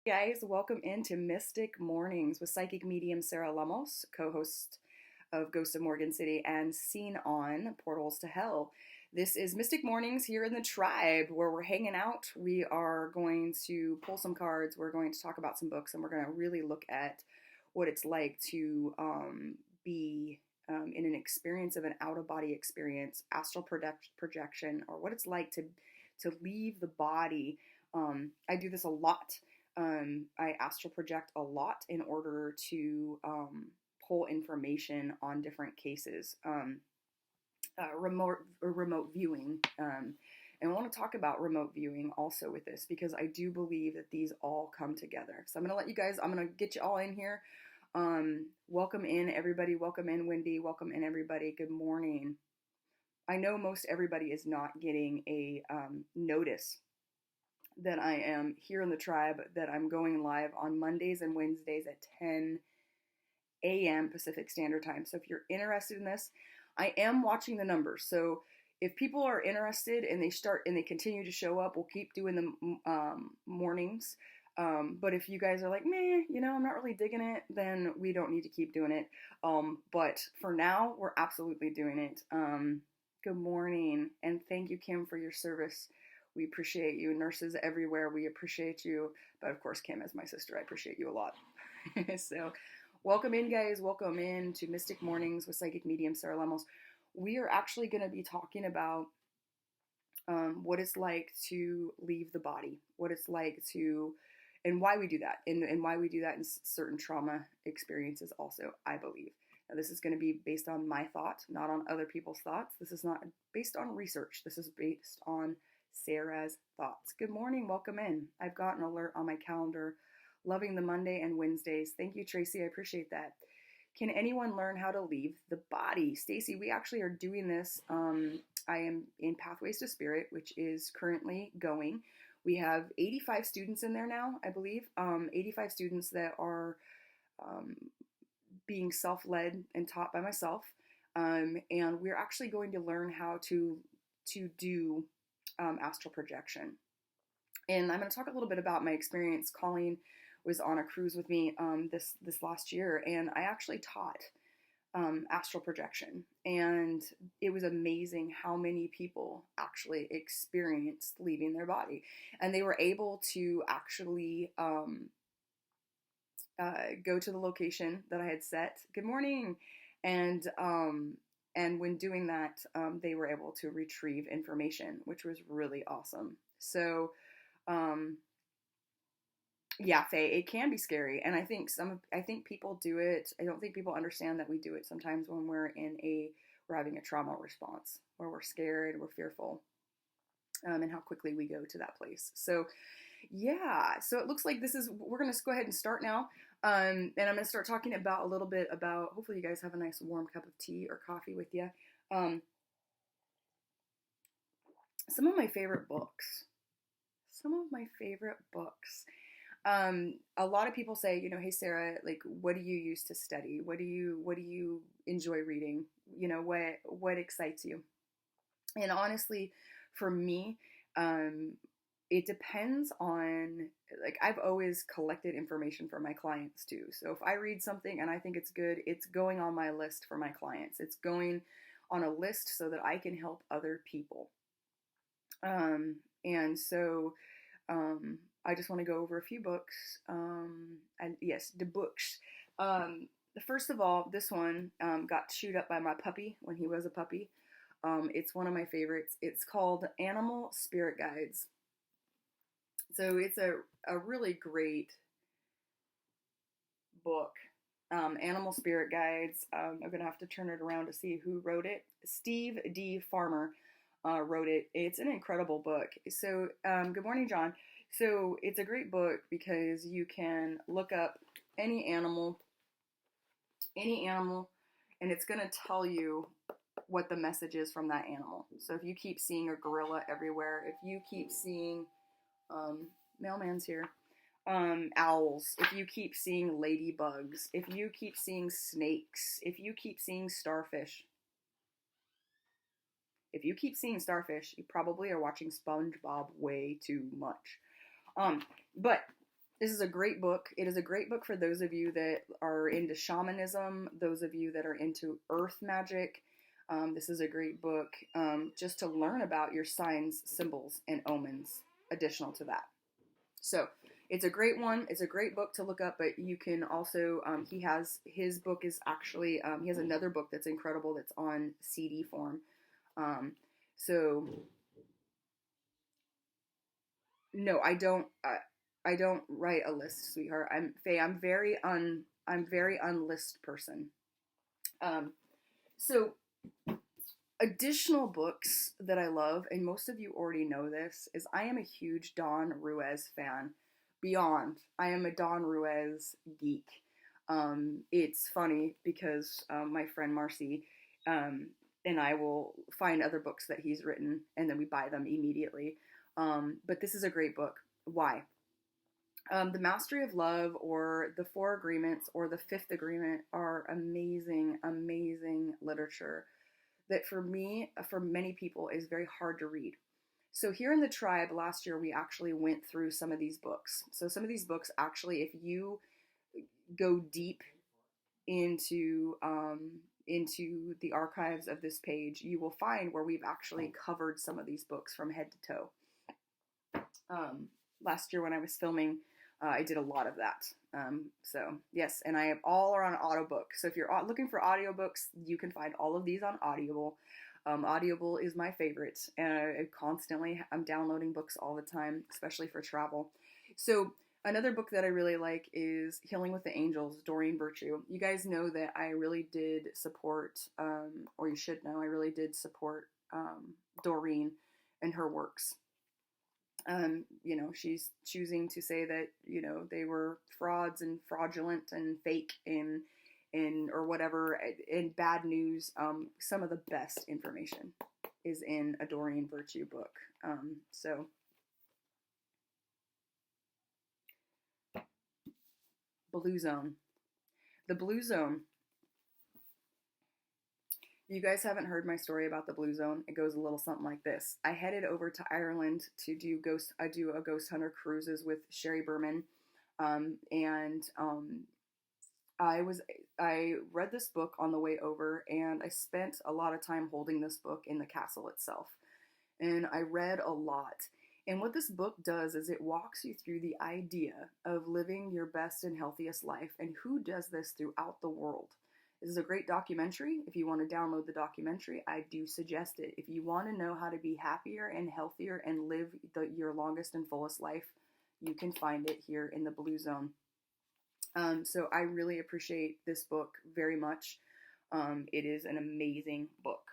Guys, welcome into Mystic Mornings with psychic medium Sarah Lemos, co-host of Ghost of Morgan City and Seen on Portals to Hell. This is Mystic Mornings here in the tribe where we're hanging out. We are going to pull some cards, we're going to talk about some books, and we're going to really look at what it's like to be in an experience of an out-of-body experience, astral projection, or what it's like to leave the body. I do this a lot. I astral project a lot in order to pull information on different cases, remote viewing. And I want to talk about remote viewing also with this because I do believe that these all come together. So I'm going to get you all in here. Welcome in everybody. Welcome in Wendy. Welcome in everybody. Good morning. I know most everybody is not getting a notice that I am here in the tribe, that I'm going live on Mondays and Wednesdays at 10 a.m. Pacific Standard Time. So if you're interested in this, I am watching the numbers. So if people are interested and they continue to show up, we'll keep doing the mornings. But if you guys are like, meh, I'm not really digging it, then we don't need to keep doing it. But for now, we're absolutely doing it. Good morning, and thank you, Kim, for your service. We appreciate you. Nurses everywhere, we appreciate you. But of course, Kim, as my sister, I appreciate you a lot. So welcome in, guys. Welcome in to Mystic Mornings with psychic medium Sarah Lemos. We are actually going to be talking about what it's like to leave the body, what it's like to, and why we do that, and why we do that in certain trauma experiences also, I believe. Now, this is going to be based on my thought, not on other people's thoughts. This is not based on research. This is based on Sarah's thoughts. Good morning. Welcome in. I've got an alert on my calendar. Loving the Monday and Wednesdays. Thank you, Tracy. I appreciate that. Can anyone learn how to leave the body? Stacy, we actually are doing this. I am in Pathways to Spirit, which is currently going. We have 85 students in there now, I believe. 85 students that are being self-led and taught by myself. And we're actually going to learn how to do astral projection. And I'm going to talk a little bit about my experience. Colleen was on a cruise with me this last year, and I actually taught astral projection. And it was amazing how many people actually experienced leaving their body. And they were able to actually go to the location that I had set. Good morning. And when doing that, they were able to retrieve information, which was really awesome. So, yeah, Faye, it can be scary. And I think people do it. I don't think people understand that we do it sometimes when we're having a trauma response, where we're scared, we're fearful, and how quickly we go to that place. So, yeah, so it looks like we're going to go ahead and start now. And I'm going to start talking about a little bit about, hopefully you guys have a nice warm cup of tea or coffee with you. Some of my favorite books. A lot of people say, hey, Sarah, like, what do you use to study? What do you enjoy reading? What excites you? And honestly, for me, it depends on, like, I've always collected information for my clients too. So if I read something and I think it's good, it's going on my list for my clients. It's going on a list so that I can help other people. And so I just want to go over a few books. And yes, the books. First of all, this one got chewed up by my puppy when he was a puppy. It's one of my favorites. It's called Animal Spirit Guides. So it's a really great book. Animal Spirit Guides. I'm going to have to turn it around to see who wrote it. Steve D. Farmer wrote it. It's an incredible book. So, good morning, John. So it's a great book because you can look up any animal, and it's going to tell you what the message is from that animal. So if you keep seeing a gorilla everywhere, if you keep seeing, mailman's here, owls, if you keep seeing ladybugs, if you keep seeing snakes, if you keep seeing starfish, you probably are watching SpongeBob way too much. But This is a great book. It is a great book for those of you that are into shamanism, those of you that are into earth magic. This is a great book just to learn about your signs, symbols, and omens additional to that. So it's a great one. It's a great book to look up, but you can also, he has, his book is actually, he has another book that's incredible that's on CD form. So no, I don't write a list, sweetheart. Faye, I'm very unlist person. Um, so additional books that I love, and most of you already know this, is I am a huge Don Ruiz fan. Beyond, I am a Don Ruiz geek. It's funny because my friend Marcy and I will find other books that he's written, and then we buy them immediately. But this is a great book. Why? The Mastery of Love or the Four Agreements or the Fifth Agreement are amazing, amazing literature that for me, for many people, is very hard to read. So here in the tribe last year, we actually went through some of these books. So some of these books actually, if you go deep into the archives of this page, you will find where we've actually covered some of these books from head to toe. Last year when I was filming, I did a lot of that. So yes, and I have all are on audiobook. So if you're looking for audiobooks, you can find all of these on Audible. Audible is my favorite, and I'm downloading books all the time, especially for travel. So another book that I really like is Healing with the Angels, Doreen Virtue. You guys know that I really did support, or you should know, I really did support Doreen and her works. You know, she's choosing to say that, you know, they were frauds and fraudulent and fake and or whatever, and bad news. Some of the best information is in a Doreen Virtue book. So Blue Zone. The Blue Zone. If you guys haven't heard my story about the Blue Zone, it goes a little something like this. I headed over to Ireland to do I do a ghost hunter cruises with Sherry Berman. I read this book on the way over, and I spent a lot of time holding this book in the castle itself. And I read a lot. And what this book does is it walks you through the idea of living your best and healthiest life, and who does this throughout the world. This is a great documentary. If you want to download the documentary, I do suggest it. If you want to know how to be happier and healthier and live your longest and fullest life, you can find it here in the Blue Zone. So I really appreciate this book very much. It is an amazing book.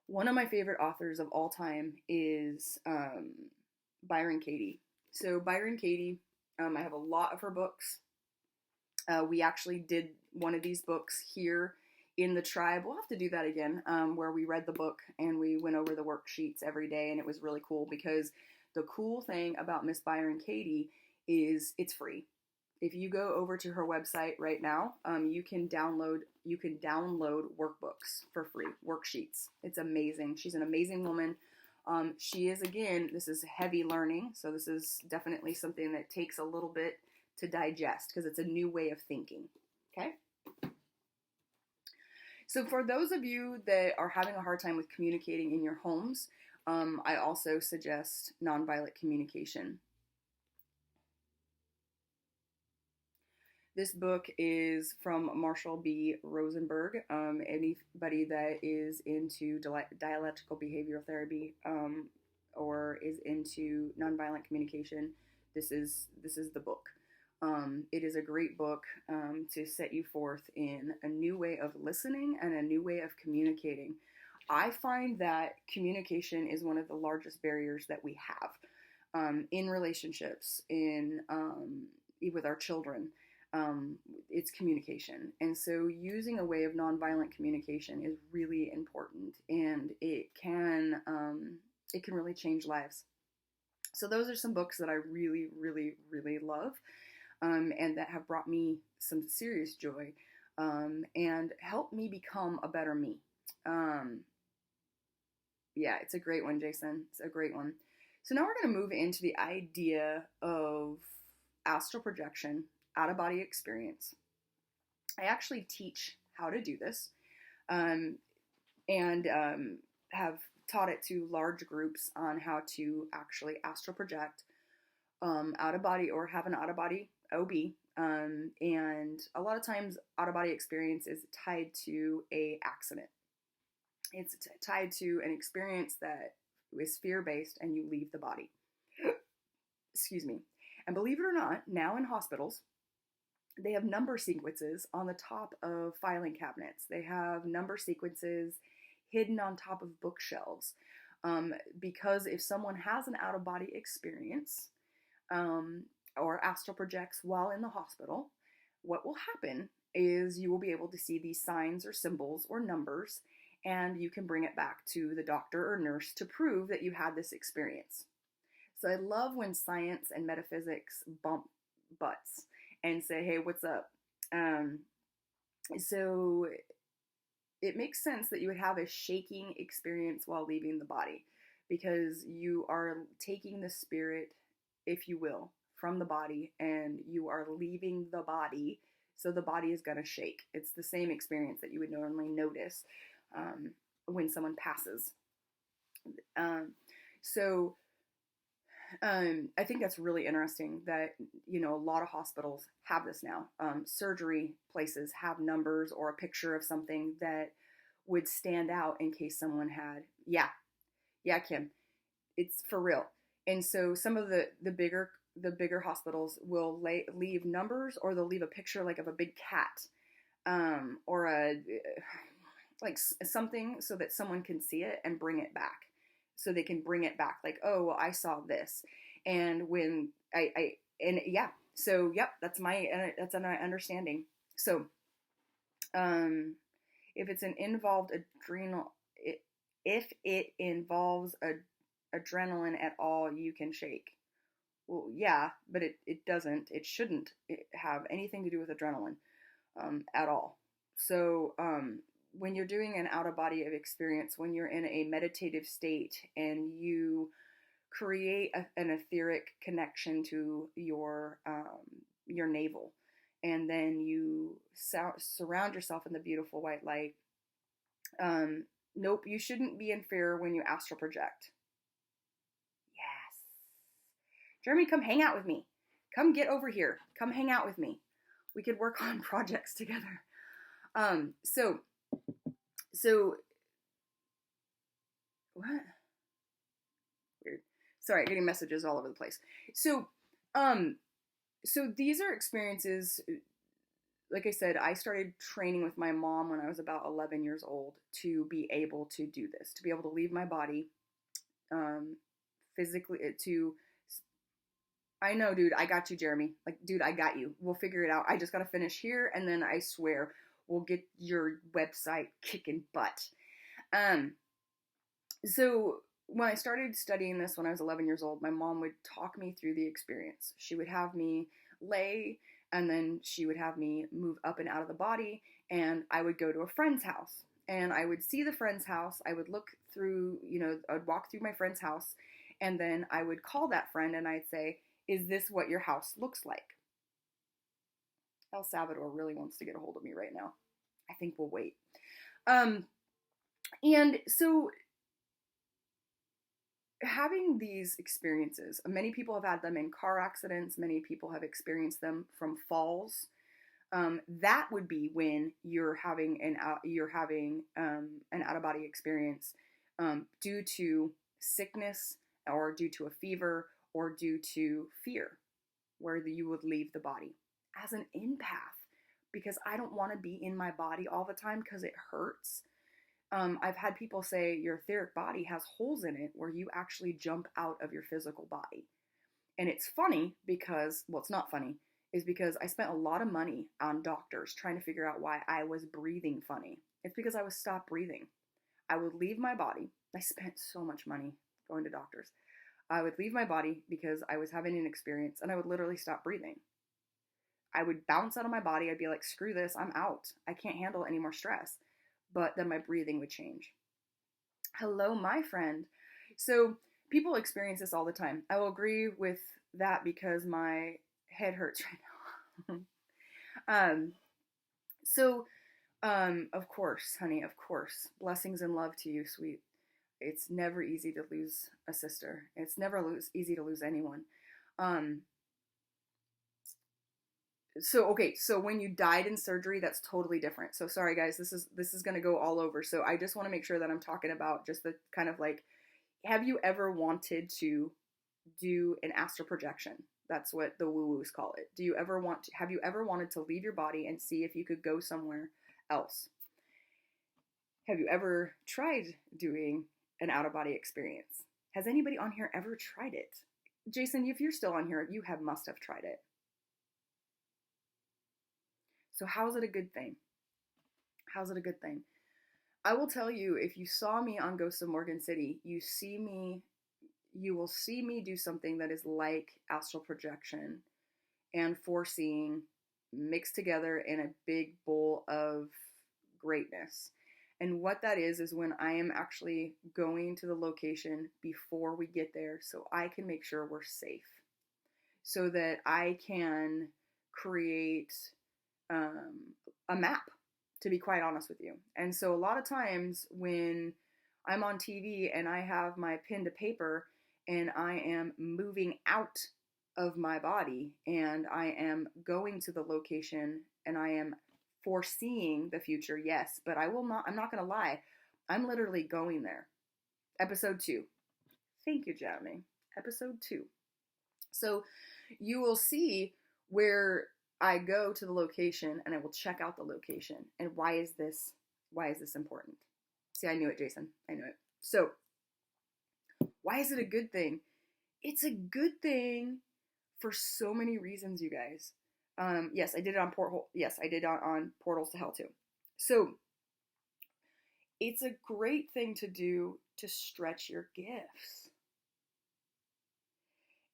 One of my favorite authors of all time is Byron Katie. So Byron Katie, I have a lot of her books. We actually did one of these books here in the tribe. We'll have to do that again, where we read the book and we went over the worksheets every day, and it was really cool because the cool thing about Miss Byron Katie is it's free. If you go over to her website right now, you can download workbooks for free, worksheets. It's amazing. She's an amazing woman. She is, again, this is heavy learning, so this is definitely something that takes a little bit to digest because it's a new way of thinking. Okay? So for those of you that are having a hard time with communicating in your homes, I also suggest nonviolent communication. This book is from Marshall B. Rosenberg. Anybody that is into dialectical behavioral therapy or is into nonviolent communication, this is the book. It is a great book to set you forth in a new way of listening and a new way of communicating. I find that communication is one of the largest barriers that we have in relationships, with our children. It's communication. And so using a way of nonviolent communication is really important, and it can really change lives. So those are some books that I really, really, really love, and that have brought me some serious joy, and helped me become a better me. Yeah, it's a great one, Jason. It's a great one. So now we're going to move into the idea of astral projection, out of body experience. I actually teach how to do this, and have taught it to large groups on how to actually astral project out of body or have an out of body OB. And a lot of times, out of body experience is tied to a accident. It's tied to an experience that is fear based, and you leave the body. Excuse me. And believe it or not, now in hospitals, they have number sequences on the top of filing cabinets. They have number sequences hidden on top of bookshelves. Because if someone has an out of body experience, or astral projects while in the hospital, what will happen is you will be able to see these signs or symbols or numbers, and you can bring it back to the doctor or nurse to prove that you had this experience. So I love when science and metaphysics bump butts and say, hey, what's up? So it makes sense that you would have a shaking experience while leaving the body, because you are taking the spirit, if you will, from the body, and you are leaving the body, so the body is going to shake. It's the same experience that you would normally notice when someone passes. I think that's really interesting that, a lot of hospitals have this now. Surgery places have numbers or a picture of something that would stand out in case someone had, yeah, Kim, it's for real. And so some of the bigger hospitals will leave numbers, or they'll leave a picture like of a big cat, or like something, so that someone can see it and bring it back. So they can bring it back, like, oh, well, I saw this, and when so yep, that's an understanding. So, if it's an involved adrenal, if it involves adrenaline at all, you can shake. Well, yeah, but it doesn't. It shouldn't have anything to do with adrenaline at all. So, when you're doing an out of body of experience, when you're in a meditative state and you create an etheric connection to your navel, and then you surround yourself in the beautiful white light. Nope, you shouldn't be in fear when you astral project. Yes. Jeremy, come hang out with me. Come get over here. Come hang out with me. We could work on projects together. So what? Weird. Sorry, getting messages all over the place. So these are experiences. Like I said, I started training with my mom when I was about 11 years old to be able to do this, to be able to leave my body, physically, I know, dude, I got you, Jeremy. Like, dude, I got you. We'll figure it out. I just got to finish here, and then I swear we'll get your website kicking butt. So when I started studying this when I was 11 years old, my mom would talk me through the experience. She would have me lay, and then she would have me move up and out of the body, and I would go to a friend's house, and I would see the friend's house. I would look through, I'd walk through my friend's house, and then I would call that friend, and I'd say, is this what your house looks like? El Salvador really wants to get a hold of me right now. I think we'll wait. And so having these experiences, many people have had them in car accidents. Many people have experienced them from falls. That would be when you're having an out of body experience due to sickness, or due to a fever, or due to fear, where you would leave the body. As an empath, because I don't want to be in my body all the time because it hurts. I've had people say your etheric body has holes in it where you actually jump out of your physical body. And it's funny because, well, it's not funny, is because I spent a lot of money on doctors trying to figure out why I was breathing funny. It's because I was stopped breathing. I would leave my body. I spent so much money going to doctors. I would leave my body because I was having an experience, and I would literally stop breathing. I would bounce out of my body. I'd be like, screw this, I'm out. I can't handle any more stress. But then my breathing would change. Hello, my friend. So People experience this all the time. I will agree with that because my head hurts right now. So, of course, honey, of course. Blessings and love to you, sweet. It's never easy to lose a sister. It's never easy to lose anyone. Um, so when you died in surgery, that's totally different. So sorry guys, this is gonna go all over. So I just want to make sure that I'm talking about just the kind of like, have you ever wanted to do an astral projection? That's what the woo-woos call it. Have you ever wanted to leave your body and see if you could go somewhere else? Have you ever tried doing an out-of-body experience? Has anybody on here ever tried it? Jason, if you're still on here, you must have tried it. So how is it a good thing? How's it a good thing? I will tell you, if you saw me on Ghosts of Morgan City, you will see me do something that is like astral projection and foreseeing mixed together in a big bowl of greatness. And what that is when I am actually going to the location before we get there so I can make sure we're safe. So that I can create a map, to be quite honest with you. And so a lot of times when I'm on TV and I have my pen to paper and I am moving out of my body and I am going to the location and I am foreseeing the future, yes, but I'm not going to lie. I'm literally going there. Episode 2. Thank you, Jeremy. Episode 2. So you will see where I go to the location and I will check out the location. And why is this important? See, I knew it, Jason. I knew it. So why is it a good thing? It's a good thing for so many reasons, you guys. Yes, I did it on Porthole. Yes, I did it on Portals to Hell too. So it's a great thing to do to stretch your gifts.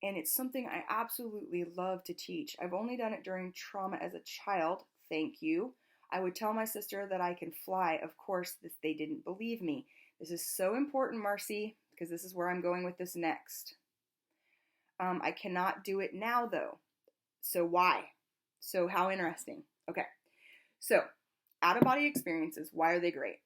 And it's something I absolutely love to teach. I've only done it during trauma as a child. Thank you. I would tell my sister that I can fly. Of course, they didn't believe me. This is so important, Marcy, because this is where I'm going with this next. I cannot do it now, though. So why? So how interesting. Okay. So out-of-body experiences, why are they great?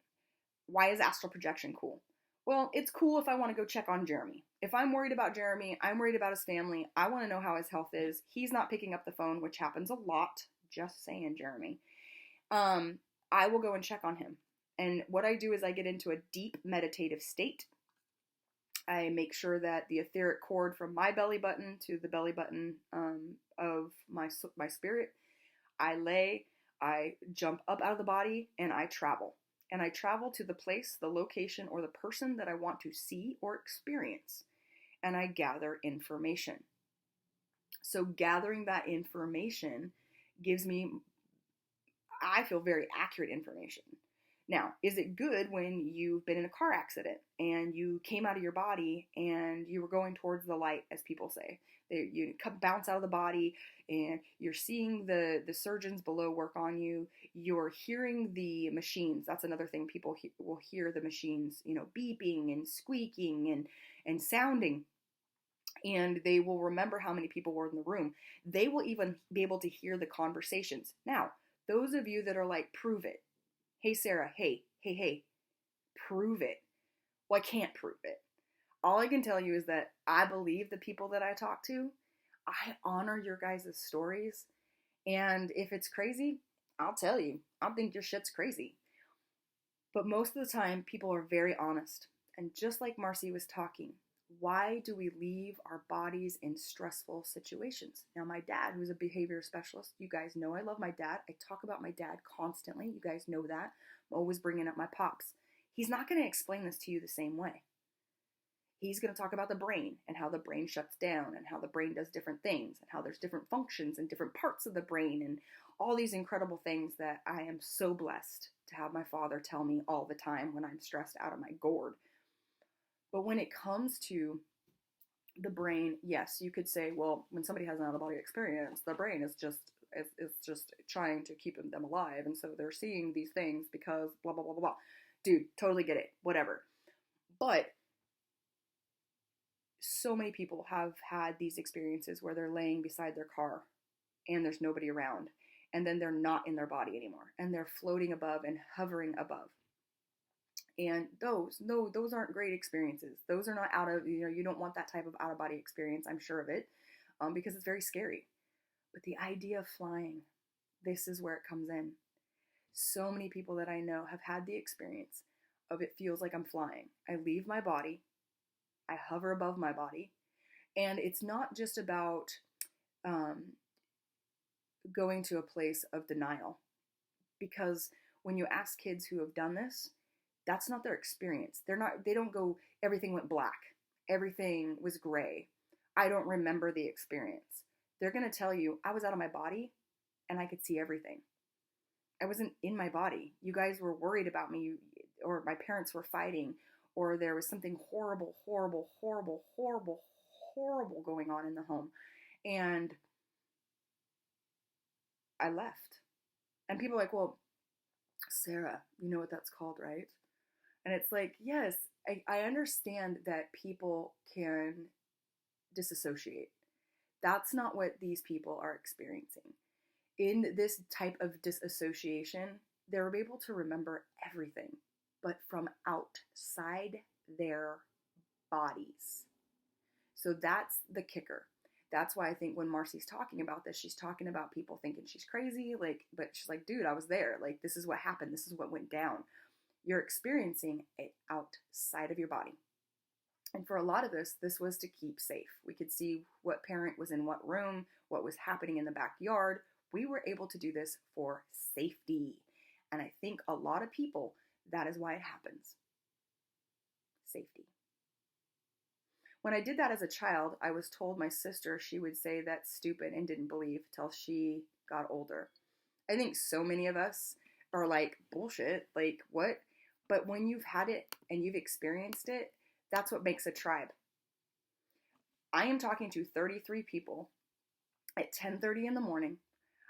Why is astral projection cool? Well, it's cool if I want to go check on Jeremy. If I'm worried about Jeremy, I'm worried about his family, I want to know how his health is. He's not picking up the phone, which happens a lot. Just saying, Jeremy. I will go and check on him. And what I do is I get into a deep meditative state. I make sure that the etheric cord from my belly button to the belly button of my spirit, I jump up out of the body, and I travel. And I travel to the place, the location, or the person that I want to see or experience. And I gather information. So gathering that information gives me, I feel, very accurate information. Now, is it good when you've been in a car accident and you came out of your body and you were going towards the light, as people say? You bounce out of the body and you're seeing the surgeons below work on you. You're hearing the machines. That's another thing. People will hear the machines, beeping and squeaking and sounding. And they will remember how many people were in the room. They will even be able to hear the conversations. Now, those of you that are like, prove it. Hey, Sarah, hey, prove it. Well, I can't prove it. All I can tell you is that I believe the people that I talk to. I honor your guys' stories. And if it's crazy, I'll tell you. I think your shit's crazy. But most of the time, people are very honest. And just like Marcy was talking, why do we leave our bodies in stressful situations? Now, my dad, who's a behavior specialist, you guys know I love my dad. I talk about my dad constantly. You guys know that. I'm always bringing up my pops. He's not going to explain this to you the same way. He's going to talk about the brain and how the brain shuts down and how the brain does different things and how there's different functions and different parts of the brain and all these incredible things that I am so blessed to have my father tell me all the time when I'm stressed out of my gourd. But when it comes to the brain, yes, you could say, well, when somebody has an out-of-body experience, the brain is just trying to keep them alive, and so they're seeing these things because blah, blah, blah, blah, blah. Dude, totally get it. Whatever. But So many people have had these experiences where they're laying beside their car and there's nobody around, and then they're not in their body anymore and they're floating above and hovering above. And those aren't great experiences. Those are not out of, you don't want that type of out of body experience, I'm sure of it, because it's very scary. But the idea of flying, this is where it comes in. So many people that I know have had the experience of it feels like I'm flying. I leave my body, I hover above my body, and it's not just about going to a place of denial. Because when you ask kids who have done this, that's not their experience. They don't go, everything went black, everything was gray, I don't remember the experience. They're going to tell you, I was out of my body and I could see everything. I wasn't in my body. You guys were worried about me, or my parents were fighting, or there was something horrible, horrible, horrible, horrible, horrible going on in the home. And I left. And people are like, well, Sarah, you know what that's called, right? And it's like, yes, I understand that people can disassociate. That's not what these people are experiencing. In this type of disassociation, they're able to remember everything, but from outside their bodies. So that's the kicker. That's why I think when Marcy's talking about this, she's talking about people thinking she's crazy, like, but she's like, dude, I was there. Like, this is what happened. This is what went down. You're experiencing it outside of your body. And for a lot of us, this was to keep safe. We could see what parent was in what room, what was happening in the backyard. We were able to do this for safety. And I think a lot of people, that is why it happens. Safety. When I did that as a child, I was told my sister, she would say that's stupid and didn't believe till she got older. I think so many of us are like, bullshit, like what? But when you've had it and you've experienced it, that's what makes a tribe. I am talking to 33 people at 10:30 in the morning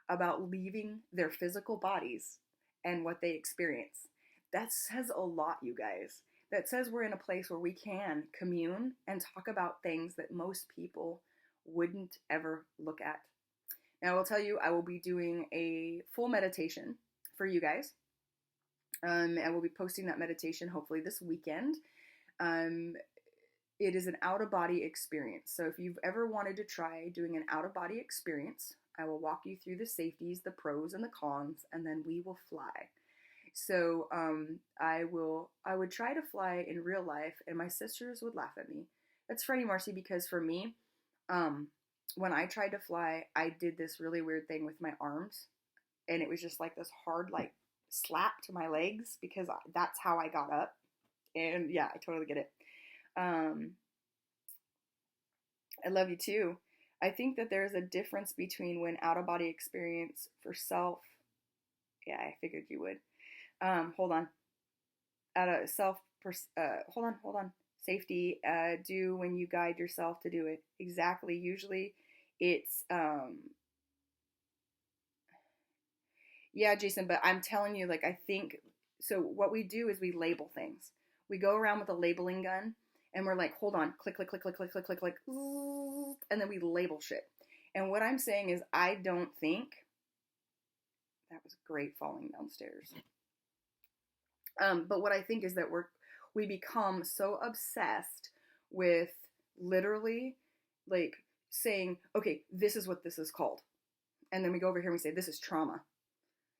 about leaving their physical bodies and what they experience. That says a lot, you guys. That says we're in a place where we can commune and talk about things that most people wouldn't ever look at. Now, I will tell you, I will be doing a full meditation for you guys. I will be posting that meditation hopefully this weekend. It is an out-of-body experience. So if you've ever wanted to try doing an out-of-body experience, I will walk you through the safeties, the pros, and the cons, and then we will fly. So I would try to fly in real life, and my sisters would laugh at me. That's funny, Marcy, because for me, when I tried to fly, I did this really weird thing with my arms, and it was just like this hard, like, slap to my legs, because that's how I got up. And yeah, I totally get it. I love you too. I think that there's a difference between when out-of-body experience for self. Yeah, I figured you would. Hold on. Hold on. Safety. Do when you guide yourself to do it. Exactly. Usually, it's yeah, Jason. But I'm telling you, like, I think so. What we do is we label things. We go around with a labeling gun. And we're like, hold on, click, click, click, click, click, click, click, click, and then we label shit. And what I'm saying is, I don't think that was great falling downstairs. But what I think is that we become so obsessed with literally like saying, okay, this is what this is called, and then we go over here and we say this is trauma,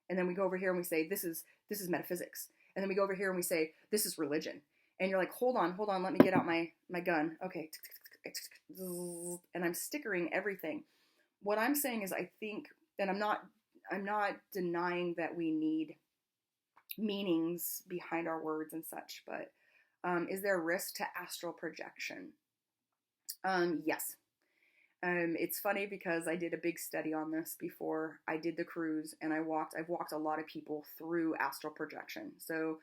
and then we go over here and we say this is metaphysics, and then we go over here and we say this is religion. And you're like, hold on, let me get out my gun. Okay. And I'm stickering everything. What I'm saying is I think, and I'm not denying that we need meanings behind our words and such, but is there a risk to astral projection? Yes. It's funny because I did a big study on this before I did the cruise, and I've walked a lot of people through astral projection. So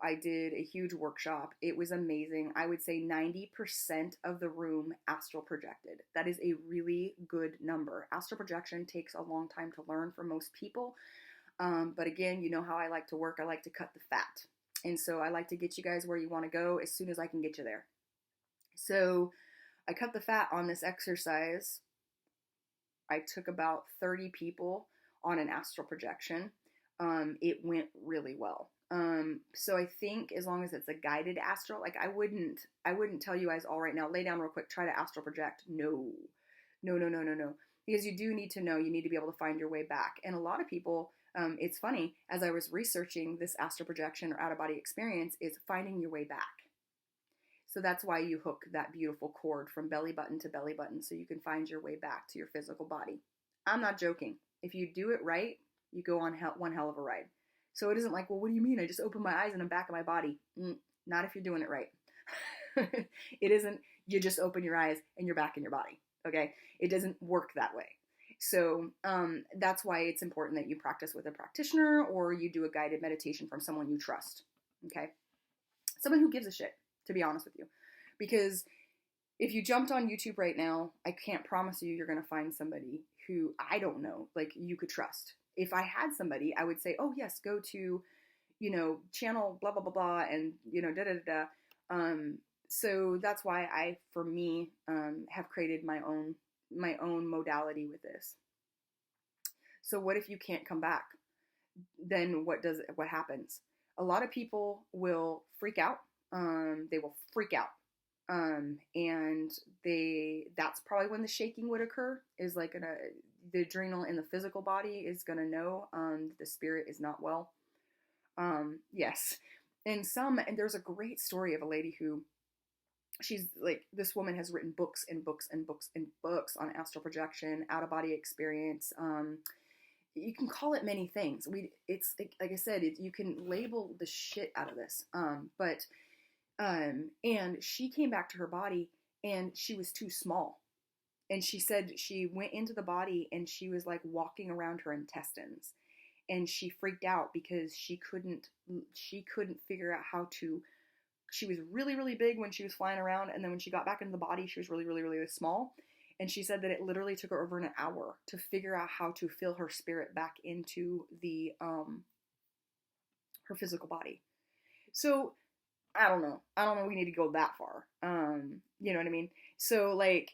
I did a huge workshop. It was amazing. I would say 90% of the room astral projected. That is a really good number. Astral projection takes a long time to learn for most people. But again, you know how I like to work. I like to cut the fat. And so I like to get you guys where you want to go as soon as I can get you there. So I cut the fat on this exercise. I took about 30 people on an astral projection. It went really well. So I think as long as it's a guided astral, like I wouldn't tell you guys all right now, lay down real quick, try to astral project. No, no, no, no, no, no. Because you do need to know, you need to be able to find your way back. And a lot of people, it's funny, as I was researching this astral projection or out of body experience, is finding your way back. So that's why you hook that beautiful cord from belly button to belly button so you can find your way back to your physical body. I'm not joking. If you do it right, you go on one hell of a ride. So it isn't like, well, what do you mean? I just open my eyes and I'm back in my body. Not if you're doing it right. It isn't you just open your eyes and you're back in your body. Okay? It doesn't work that way. So that's why it's important that you practice with a practitioner or you do a guided meditation from someone you trust. Okay? Someone who gives a shit, to be honest with you. Because if you jumped on YouTube right now, I can't promise you you're going to find somebody who I don't know, like you could trust. If I had somebody, I would say, oh yes, go to, channel blah, blah, blah, blah, and, da, da, da, da. So that's why I, for me, have created my own modality with this. So what if you can't come back? Then what happens? A lot of people will freak out. They will freak out. And that's probably when the shaking would occur, is like the adrenal in the physical body is going to know, the spirit is not well. Yes. And there's a great story of a lady who, she's like, this woman has written books and books and books and books on astral projection, out of body experience. You can call it many things. It's like I said, you can label the shit out of this. And she came back to her body and she was too small. And she said she went into the body and she was like walking around her intestines. And she freaked out because she couldn't figure out how to, she was really, really big when she was flying around. And then when she got back into the body, she was really, really, really small. And she said that it literally took her over an hour to figure out how to feel her spirit back into her physical body. So I don't know. We need to go that far. You know what I mean? So like,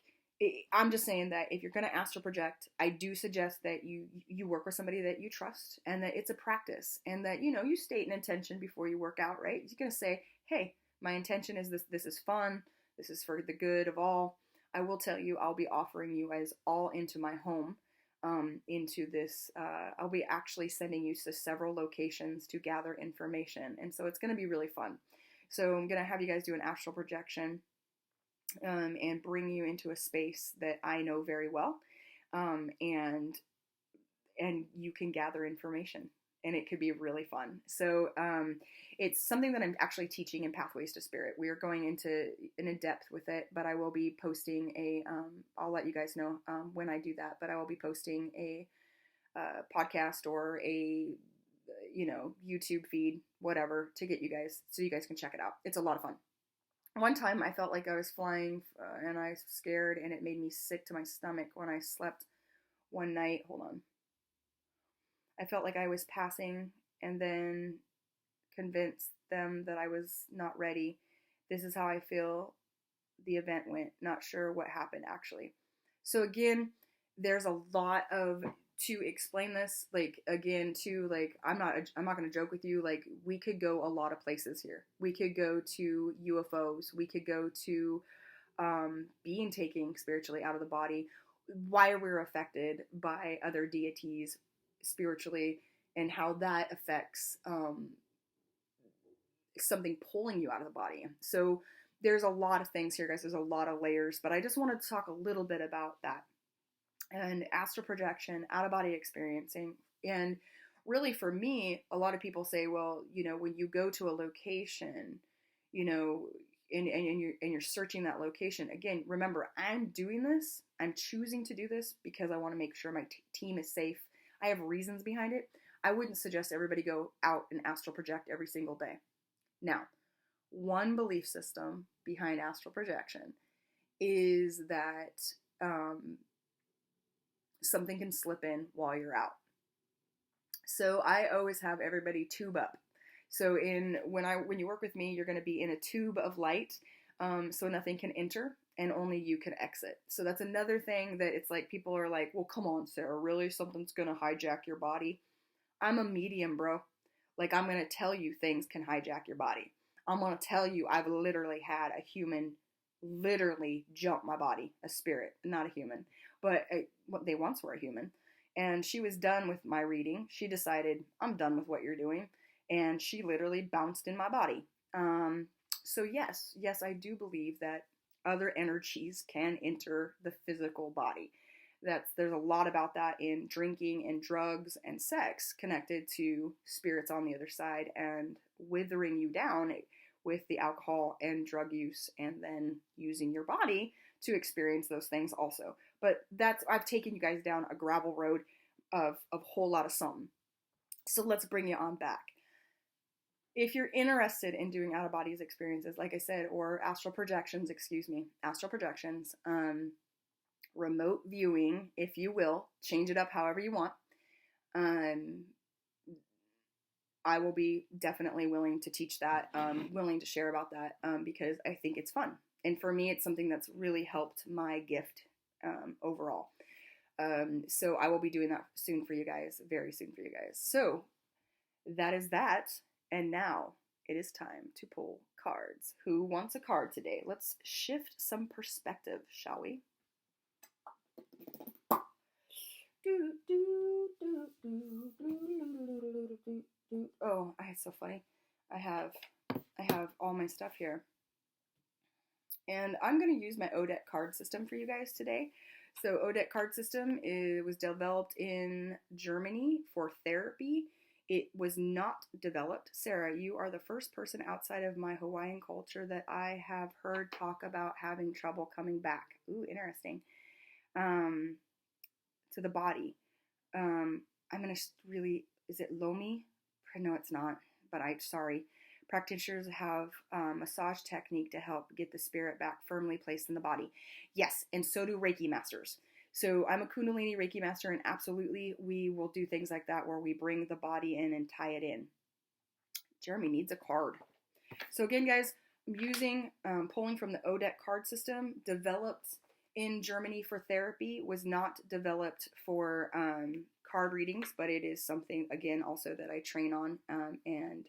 I'm just saying that if you're going to astral project, I do suggest that you work with somebody that you trust and that it's a practice and that, you state an intention before you work out, right? You're going to say, hey, my intention is this. This is fun. This is for the good of all. I will tell you, I'll be offering you guys all into my home, into this. I'll be actually sending you to several locations to gather information. And so it's going to be really fun. So I'm going to have you guys do an astral projection and bring you into a space that I know very well. And you can gather information. And it could be really fun. So it's something that I'm actually teaching in Pathways to Spirit. We are going into in depth with it, but I will be posting I'll let you guys know when I do that, but I will be posting a podcast or a YouTube feed, whatever, to get you guys, so you guys can check it out. It's a lot of fun. One time I felt like I was flying and I was scared and it made me sick to my stomach when I slept one night. Hold on. I felt like I was passing and then convinced them that I was not ready. This is how I feel the event went. Not sure what happened actually. So again, there's a lot to explain this, like, again, too, like, I'm not going to joke with you. Like, we could go a lot of places here. We could go to UFOs. We could go to being taken spiritually out of the body, why we're affected by other deities spiritually, and how that affects something pulling you out of the body. So there's a lot of things here, guys. There's a lot of layers, but I just wanted to talk a little bit about that. And astral projection, out-of-body experiencing. And really for me, a lot of people say, well, when you go to a location, and you're searching that location, again, remember, I'm doing this, I'm choosing to do this because I want to make sure my team is safe. I have reasons behind it. I wouldn't suggest everybody go out and astral project every single day. Now, one belief system behind astral projection is that something can slip in while you're out. So I always have everybody tube up. So when you work with me, you're going to be in a tube of light. So nothing can enter and only you can exit. So that's another thing that it's like people are like, well, come on, Sarah, really? Something's gonna hijack your body? I'm a medium, bro. Like, I'm gonna tell you things can hijack your body. I'm gonna tell you I've literally had a human literally jump my body, a spirit, not a human, but what they once were a human. And she was done with my reading. She decided, I'm done with what you're doing. And she literally bounced in my body. Um, so, yes, I do believe that other energies can enter the physical body. There's a lot about that in drinking and drugs and sex connected to spirits on the other side and withering you down with the alcohol and drug use and then using your body to experience those things also. But I've taken you guys down a gravel road of a whole lot of something. So let's bring you on back. If you're interested in doing out of bodies experiences, like I said, or astral projections, remote viewing, if you will, change it up however you want. I will be definitely willing to teach that, willing to share about that, because I think it's fun. And for me, it's something that's really helped my gift overall. So I will be doing that soon for you guys, very soon for you guys. So that is that. And now it is time to pull cards. Who wants a card today? Let's shift some perspective, shall we? Oh, it's so funny. I have all my stuff here. And I'm going to use my Odette card system for you guys today. So Odette card system was developed in Germany for therapy. It was not developed. Sarah, you are the first person outside of my Hawaiian culture that I have heard talk about having trouble coming back. Ooh, interesting. To the body. I'm going to really, is it Lomi? No, it's not, but sorry. Practitioners have massage technique to help get the spirit back firmly placed in the body. Yes, and so do Reiki masters. So I'm a Kundalini Reiki master, and absolutely we will do things like that where we bring the body in and tie it in. Jeremy needs a card. So again, guys, I'm using, pulling from the Odette card system, developed in Germany for therapy, was not developed for card readings, but it is something, again, also that I train on and